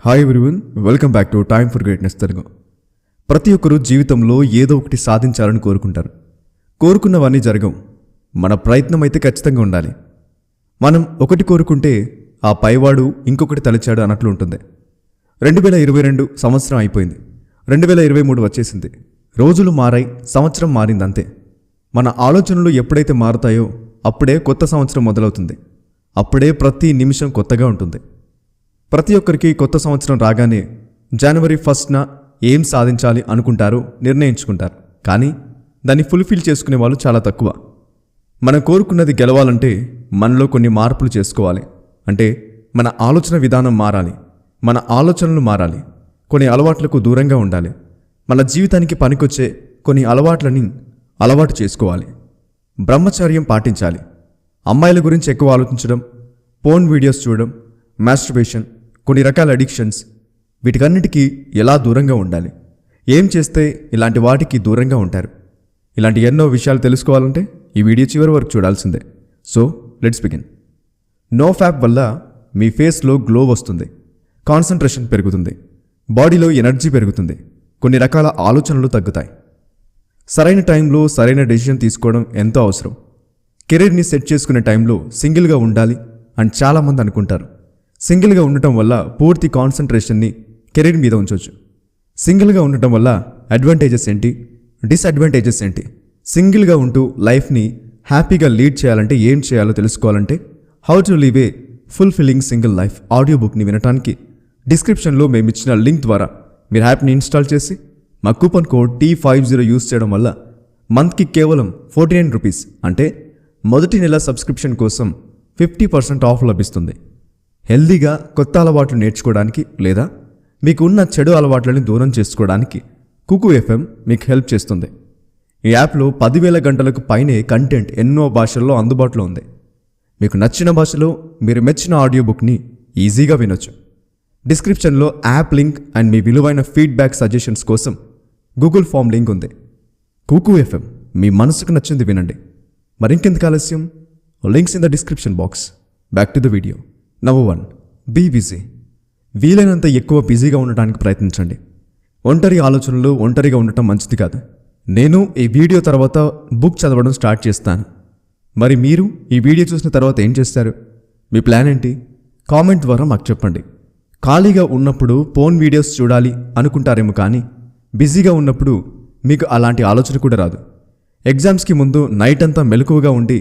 Hi everyone, welcome back to time for greatness Telugu. ప్రతి ఒక్కరూ జీవితంలో ఏదో ఒకటి సాధించాలని కోరుకుంటారు. కోరుకున్నవన్నీ జరగవు. మన ప్రయత్నం అయితే ఖచ్చితంగా ఉండాలి. మనం ఒకటి కోరుకుంటే ఆ పైవాడు ఇంకొకటి తలిచాడు అన్నట్లు ఉంటుంది. 2022 సంవత్సరం అయిపోయింది. 2023 వచ్చేసింది. రోజులు మారాయి, సంవత్సరం మారిందంతే. మన ఆలోచనలు ఎప్పుడైతే మారుతాయో అప్పుడే కొత్త సంవత్సరం మొదలవుతుంది. అప్పుడే ప్రతి నిమిషం కొత్తగా ఉంటుంది. ప్రతి ఒక్కరికి కొత్త సంవత్సరం రాగానే జనవరి 1న ఏం సాధించాలి అనుకుంటారో నిర్ణయించుకుంటారు. కానీ దాన్ని ఫుల్ఫిల్ చేసుకునే వాళ్ళు చాలా తక్కువ. మనం కోరుకున్నది గెలవాలంటే మనలో కొన్ని మార్పులు చేసుకోవాలి. అంటే మన ఆలోచన విధానం మారాలి, మన ఆలోచనలు మారాలి, కొన్ని అలవాట్లకు దూరంగా ఉండాలి, మన జీవితానికి పనికొచ్చే కొన్ని అలవాట్లని అలవాటు చేసుకోవాలి, బ్రహ్మచర్యం పాటించాలి, అమ్మాయిల గురించి ఎక్కువ ఆలోచించడం, పోర్న్ వీడియోస్ చూడడం, మాస్టర్బేషన్, కొన్ని రకాల అడిక్షన్స్, వీటికన్నిటికీ ఎలా దూరంగా ఉండాలి, ఏం చేస్తే ఇలాంటి వాటికి దూరంగా ఉంటారు, ఇలాంటి ఎన్నో విషయాలు తెలుసుకోవాలంటే ఈ వీడియో చివరి వరకు చూడాల్సిందే. So let's begin. No fap వల్ల మీ ఫేస్లో గ్లో వస్తుంది, కాన్సంట్రేషన్ పెరుగుతుంది, బాడీలో ఎనర్జీ పెరుగుతుంది, కొన్ని రకాల ఆలోచనలు తగ్గుతాయి. సరైన టైంలో సరైన డెసిషన్ తీసుకోవడం ఎంతో అవసరం. కెరీర్ని సెట్ చేసుకునే టైంలో సింగిల్గా ఉండాలి అని చాలామంది అనుకుంటారు. సింగిల్గా ఉండటం వల్ల పూర్తి కాన్సంట్రేషన్ని కెరీర్ మీద ఉంచవచ్చు. సింగిల్గా ఉండటం వల్ల అడ్వాంటేజెస్ ఏంటి, డిసడ్వాంటేజెస్ ఏంటి, సింగిల్గా ఉంటూ లైఫ్ని హ్యాపీగా లీడ్ చేయాలంటే ఏం చేయాలో తెలుసుకోవాలంటే how to live A fulfilling single life audio బుక్ని వినటానికి డిస్క్రిప్షన్లో మేము ఇచ్చిన లింక్ ద్వారా మీరు యాప్ని ఇన్స్టాల్ చేసి మా కూపన్ కోడ్ T50 యూస్ చేయడం వల్ల మంత్కి కేవలం 49 రూపీస్ అంటే మొదటి నెల సబ్స్క్రిప్షన్ కోసం 50% ఆఫ్ లభిస్తుంది. హెల్దీగా కొత్త అలవాట్లు నేర్చుకోవడానికి లేదా మీకు ఉన్న చెడు అలవాట్లని దూరం చేసుకోవడానికి కుకు FM మీకు హెల్ప్ చేస్తుంది. ఈ యాప్లో 10,000 గంటలకు పైనే కంటెంట్ ఎన్నో భాషల్లో అందుబాటులో ఉంది. మీకు నచ్చిన భాషలో మీరు మెచ్చిన ఆడియో బుక్ని ఈజీగా వినొచ్చు. డిస్క్రిప్షన్లో యాప్ లింక్ అండ్ మీ విలువైన ఫీడ్బ్యాక్ సజెషన్స్ కోసం గూగుల్ ఫామ్ లింక్ ఉంది. కుకు FM, మీ మనసుకు నచ్చింది వినండి. మరింకెందుకు ఆలస్యం, links in the description box. Back to the video. Number 1, be busy. వీలైనంత ఎక్కువ బిజీగా ఉండటానికి ప్రయత్నించండి. ఒంటరి ఆలోచనలు, ఒంటరిగా ఉండటం మంచిది కాదు. నేను ఈ వీడియో తర్వాత బుక్ చదవడం స్టార్ట్ చేస్తాను. మరి మీరు ఈ వీడియో చూసిన తర్వాత ఏం చేస్తారు? మీ ప్లాన్ ఏంటి? కామెంట్ ద్వారా మాకు చెప్పండి. ఖాళీగా ఉన్నప్పుడు పోర్న్ వీడియోస్ చూడాలి అనుకుంటారేమో, కానీ బిజీగా ఉన్నప్పుడు మీకు అలాంటి ఆలోచన కూడా రాదు. ఎగ్జామ్స్కి ముందు నైట్ అంతా మెలకువగా ఉండి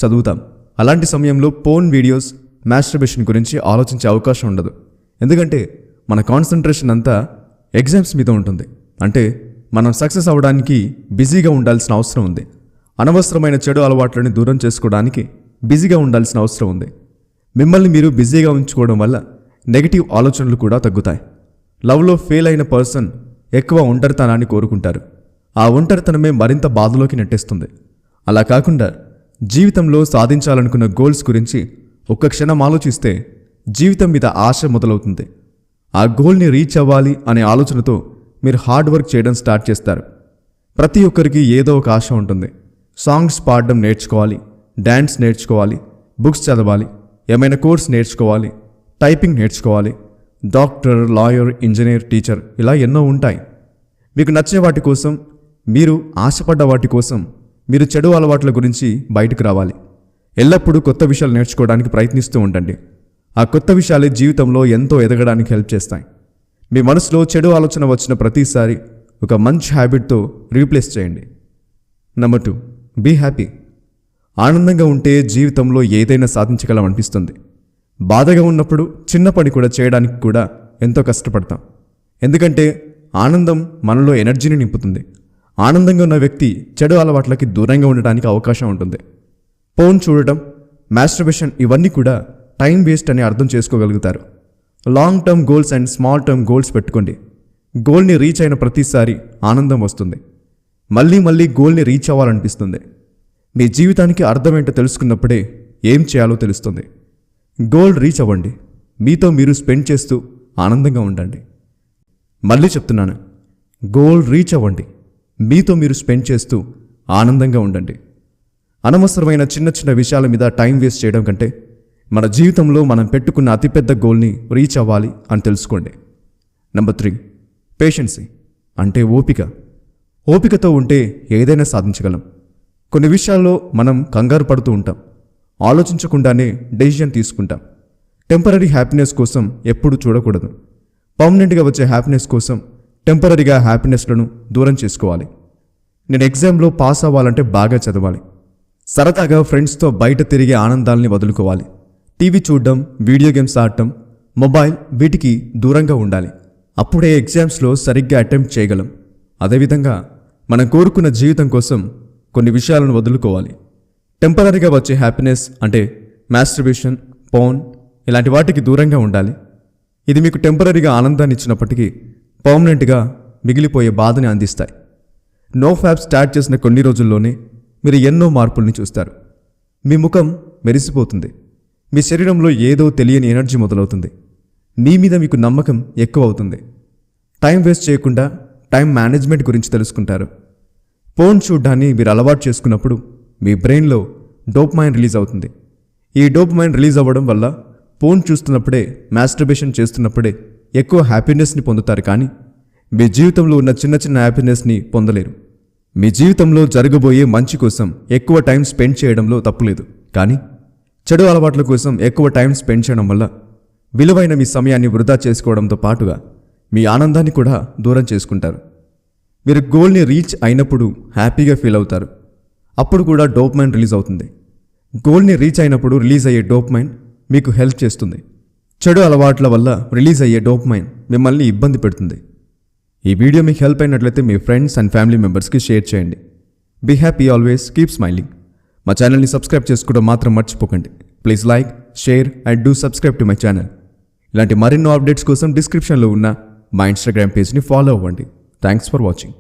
చదువుతాం. అలాంటి సమయంలో పోర్న్ వీడియోస్, మాస్టర్బేషన్ గురించి ఆలోచించే అవకాశం ఉండదు. ఎందుకంటే మన కాన్సంట్రేషన్ అంతా ఎగ్జామ్స్ మీద ఉంటుంది. అంటే మనం సక్సెస్ అవ్వడానికి బిజీగా ఉండాల్సిన అవసరం ఉంది. అనవసరమైన చెడు అలవాట్లని దూరం చేసుకోవడానికి బిజీగా ఉండాల్సిన అవసరం ఉంది. మిమ్మల్ని మీరు బిజీగా ఉంచుకోవడం వల్ల నెగిటివ్ ఆలోచనలు కూడా తగ్గుతాయి. లవ్లో ఫెయిల్ అయిన పర్సన్ ఎక్కువ ఒంటరితనాన్ని కోరుకుంటారు. ఆ ఒంటరితనమే మరింత బాధలోకి నెట్టేస్తుంది. అలా కాకుండా జీవితంలో సాధించాలనుకున్న గోల్స్ గురించి ఒక్క క్షణం ఆలోచిస్తే జీవితం మీద ఆశ మొదలవుతుంది. ఆ గోల్ని రీచ్ అవ్వాలి అనే ఆలోచనతో మీరు హార్డ్ వర్క్ చేయడం స్టార్ట్ చేస్తారు. ప్రతి ఒక్కరికి ఏదో ఒక ఆశ ఉంటుంది. సాంగ్స్ పాడడం నేర్చుకోవాలి, డ్యాన్స్ నేర్చుకోవాలి, బుక్స్ చదవాలి, ఏమైనా కోర్స్ నేర్చుకోవాలి, టైపింగ్ నేర్చుకోవాలి, డాక్టర్, లాయర్, ఇంజనీర్, టీచర్, ఇలా ఎన్నో ఉంటాయి. మీకు నచ్చే వాటి కోసం, మీరు ఆశపడ్డ వాటి కోసం మీరు చెడు అలవాట్ల గురించి బయటకు రావాలి. ఎల్లప్పుడూ కొత్త విషయాలు నేర్చుకోవడానికి ప్రయత్నిస్తూ ఉండండి. ఆ కొత్త విషయాలే జీవితంలో ఎంతో ఎదగడానికి హెల్ప్ చేస్తాయి. మీ మనసులో చెడు ఆలోచన వచ్చిన ప్రతిసారి ఒక మంచి హ్యాబిట్తో రీప్లేస్ చేయండి. Number 2, be happy. ఆనందంగా ఉంటే జీవితంలో ఏదైనా సాధించగలం అనిపిస్తుంది. బాధగా ఉన్నప్పుడు చిన్న పని కూడా చేయడానికి కూడా ఎంతో కష్టపడతాం. ఎందుకంటే ఆనందం మనలో ఎనర్జీని నింపుతుంది. ఆనందంగా ఉన్న వ్యక్తి చెడు అలవాట్లకి దూరంగా ఉండడానికి అవకాశం ఉంటుంది. పోర్న్ చూడటం, మాస్టర్బేషన్, ఇవన్నీ కూడా టైం వేస్ట్ అని అర్థం చేసుకోగలుగుతారు. Long term goals and small term goals పెట్టుకోండి. గోల్ని రీచ్ అయిన ప్రతిసారి ఆనందం వస్తుంది. మళ్ళీ మళ్ళీ గోల్ని రీచ్ అవ్వాలనిపిస్తుంది. మీ జీవితానికి అర్థమేంటో తెలుసుకున్నప్పుడే ఏం చేయాలో తెలుస్తుంది. గోల్ రీచ్ అవ్వండి. మీతో మీరు స్పెండ్ చేస్తూ ఆనందంగా ఉండండి. మళ్ళీ చెప్తున్నాను, గోల్ రీచ్ అవ్వండి. మీతో మీరు స్పెండ్ చేస్తూ ఆనందంగా ఉండండి. అనవసరమైన చిన్న చిన్న విషయాల మీద టైం వేస్ట్ చేయడం కంటే మన జీవితంలో మనం పెట్టుకున్న అతిపెద్ద గోల్ని రీచ్ అవ్వాలి అని తెలుసుకోండి. నెంబర్ 3, పేషెన్సీ అంటే ఓపిక. ఓపికతో ఉంటే ఏదైనా సాధించగలం. కొన్ని విషయాల్లో మనం కంగారు పడుతూ ఉంటాం, ఆలోచించకుండానే డెసిషన్ తీసుకుంటాం. టెంపరరీ హ్యాపీనెస్ కోసం ఎప్పుడూ చూడకూడదు. పర్మనెంట్గా వచ్చే హ్యాపీనెస్ కోసం టెంపరరీగా హ్యాపీనెస్లను దూరం చేసుకోవాలి. నేను ఎగ్జామ్లో పాస్ అవ్వాలంటే బాగా చదవాలి. సరదాగా ఫ్రెండ్స్తో బయట తిరిగే ఆనందాల్ని వదులుకోవాలి. టీవీ చూడడం, వీడియో గేమ్స్ ఆడటం, మొబైల్ వీటికి దూరంగా ఉండాలి. అప్పుడే ఎగ్జామ్స్లో సరిగ్గా అటెంప్ట్ చేయగలం. అదేవిధంగా మనం కోరుకున్న జీవితం కోసం కొన్ని విషయాలను వదులుకోవాలి. టెంపరరీగా వచ్చే హ్యాపీనెస్ అంటే మాస్టర్బేషన్, పోన్ ఇలాంటి వాటికి దూరంగా ఉండాలి. ఇది మీకు టెంపరరీగా ఆనందాన్ని ఇచ్చినప్పటికీ పర్మనెంట్గా మిగిలిపోయే బాధని అందిస్తాయి. నో ఫ్యాబ్ స్టార్ట్ చేసిన కొన్ని రోజుల్లోనే మీరు ఎన్నో మార్పుల్ని చూస్తారు. మీ ముఖం మెరిసిపోతుంది. మీ శరీరంలో ఏదో తెలియని ఎనర్జీ మొదలవుతుంది. మీ మీద మీకు నమ్మకం ఎక్కువ అవుతుంది. టైం వేస్ట్ చేయకుండా టైం మేనేజ్మెంట్ గురించి తెలుసుకుంటారు. ఫోన్ చూడ్డాన్ని మీరు అలవాటు చేసుకున్నప్పుడు మీ బ్రెయిన్లో డోపమైన్ రిలీజ్ అవుతుంది. ఈ డోపమైన్ రిలీజ్ అవ్వడం వల్ల ఫోన్ చూస్తున్నప్పుడే, మాస్టర్బేషన్ చేస్తున్నప్పుడే ఎక్కువ హ్యాపీనెస్ని పొందుతారు. కానీ మీ జీవితంలో ఉన్న చిన్న చిన్న హ్యాపీనెస్ని పొందలేరు. మీ జీవితంలో జరగబోయే మంచి కోసం ఎక్కువ టైం స్పెండ్ చేయడంలో తప్పులేదు. కానీ చెడు అలవాట్ల కోసం ఎక్కువ టైం స్పెండ్ చేయడం వల్ల విలువైన మీ సమయాన్ని వృధా చేసుకోవడంతో పాటుగా మీ ఆనందాన్ని కూడా దూరం చేసుకుంటారు. మీరు గోల్ని రీచ్ అయినప్పుడు హ్యాపీగా ఫీల్ అవుతారు. అప్పుడు కూడా డోపమైన్ రిలీజ్ అవుతుంది. గోల్ని రీచ్ అయినప్పుడు రిలీజ్ అయ్యే డోపమైన్ మీకు హెల్ప్ చేస్తుంది. చెడు అలవాట్ల వల్ల రిలీజ్ అయ్యే డోపమైన్ మిమ్మల్ని ఇబ్బంది పెడుతుంది. ఈ వీడియో మీకు హెల్ప్ అయినట్లయితే మీ ఫ్రెండ్స్ అండ్ ఫ్యామిలీ మెంబర్స్కి షేర్ చేయండి. Be happy always, keep smiling. మా ఛానల్ని సబ్స్క్రైబ్ చేసుకోవడం మాత్రం మర్చిపోకండి. Please like, share and do subscribe to my channel. ఇలాంటి మరెన్నో అప్డేట్స్ కోసం డిస్క్రిప్షన్లో ఉన్న మా ఇన్స్టాగ్రామ్ పేజ్ని ఫాలో అవ్వండి. Thanks for watching.